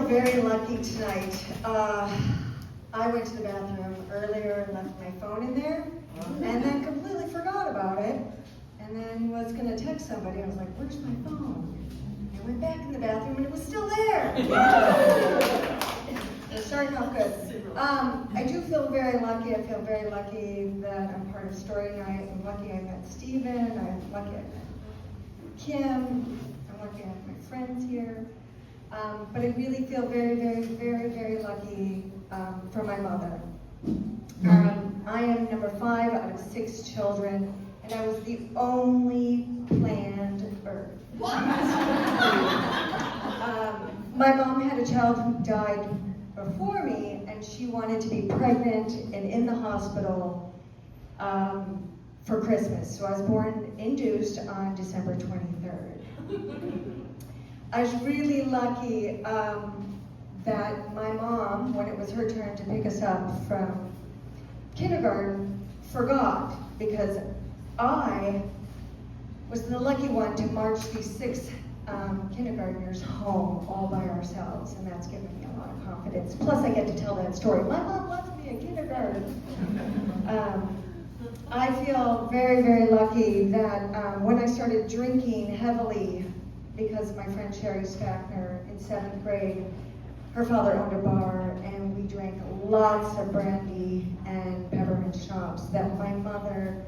very lucky tonight. I went to the bathroom earlier and left my phone in there, and then completely forgot about it, and then was going to text somebody. I was like, where's my phone? I went back in the bathroom, and it was still there. It's starting off good. I do feel very lucky. I feel very lucky that I'm part of Story Night. I'm lucky I met Stephen. I'm lucky I met Kim. I'm lucky I have my friends here. But I really feel very, very, very, very lucky for my mother. I am number 5 out of 6 children, and I was the only planned birth. My mom had a child who died before me, and she wanted to be pregnant and in the hospital for Christmas. So I was born induced on December 23rd. I was really lucky that my mom, when it was her turn to pick us up from kindergarten, forgot, because I was the lucky one to march these 6 kindergartners home all by ourselves, and that's given me a lot of confidence. Plus, I get to tell that story. My mom left me in kindergarten. I feel very, very lucky that when I started drinking heavily, because my friend Sherry Stackner in 7th grade, her father owned a bar, and we drank lots of brandy and peppermint schnapps, that my mother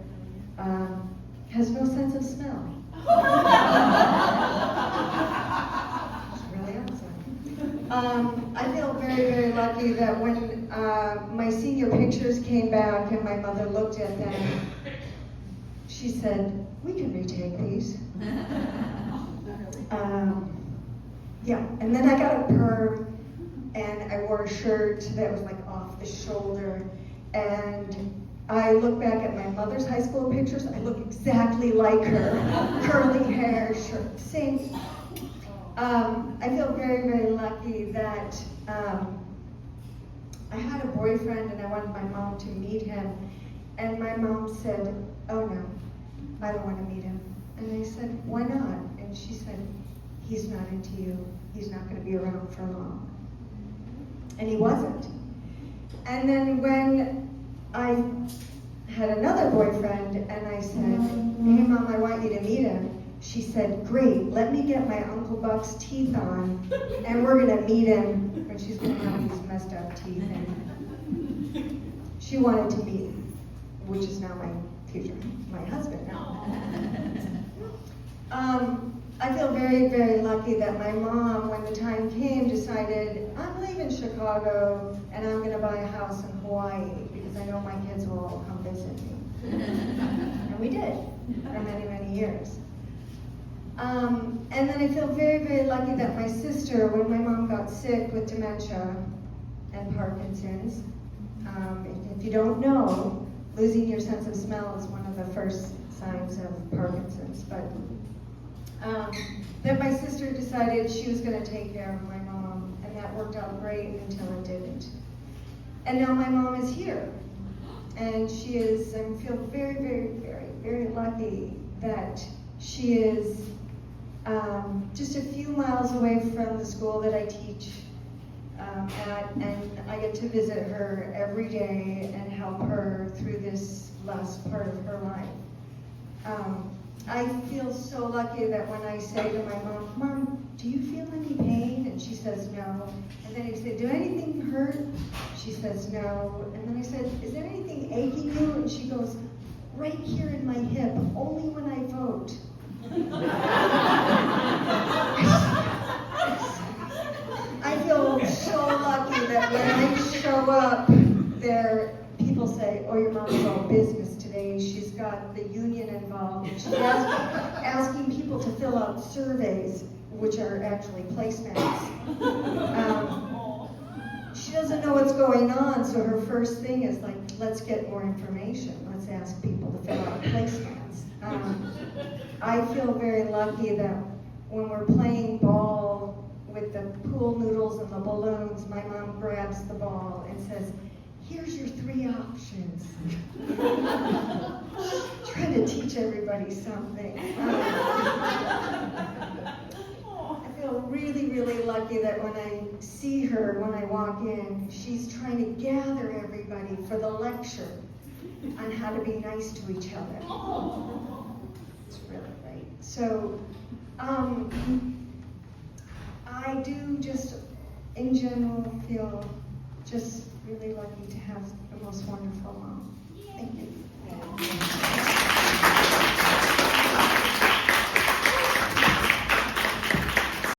has no sense of smell. It's really awesome. I feel very, very lucky that when my senior pictures came back and my mother looked at them, she said, we can retake these. Yeah, and then I got a perm, and I wore a shirt that was like off the shoulder, and I look back at my mother's high school pictures, I look exactly like her. Curly hair, shirt, same. I feel very, very lucky that I had a boyfriend and I wanted my mom to meet him, and my mom said, oh no, I don't want to meet him. And I said, why not? And she said, he's not into you. He's not going to be around for long. And he wasn't. And then when I had another boyfriend and I said, hey Mom, I want you to meet him, she said, great, let me get my Uncle Buck's teeth on and we're going to meet him, and she's going to have these messed up teeth. And she wanted to meet him, which is now my future, my husband now. I feel very, very lucky that my mom, when the time came, decided, I'm leaving Chicago and I'm going to buy a house in Hawaii because I know my kids will all come visit me. And we did for many, many years. And then I feel very, very lucky that my sister, when my mom got sick with dementia and Parkinson's, if you don't know, losing your sense of smell is one of the first signs of Parkinson's, but that my sister decided she was going to take care of my mom, and that worked out great until it didn't. And now my mom is here, and she is, I feel very, very, very, very lucky that she is just a few miles away from the school that I teach at, and I get to visit her every day and help her through this last part of her life. I feel so lucky that when I say to my mom, Mom, do you feel any pain? And she says no. And then I say, do anything hurt? She says no. And then I said, is there anything aching you? And she goes, right here in my hip, only when I vote. I feel so lucky that when I show up there, people say, oh, your mom's all business today. She's got the union involved. And she's asking people to fill out surveys, which are actually placemats. She doesn't know what's going on, so her first thing is like, let's get more information. Let's ask people to fill out placemats. I feel very lucky that when we're playing ball with the pool noodles and the balloons, my mom grabs the ball and says, here's your 3 options. Trying to teach everybody something. I feel really, really lucky that when I see her when I walk in. She's trying to gather everybody for the lecture on how to be nice to each other. It's really great. So, I do just, in general, feel just really lucky to have the most wonderful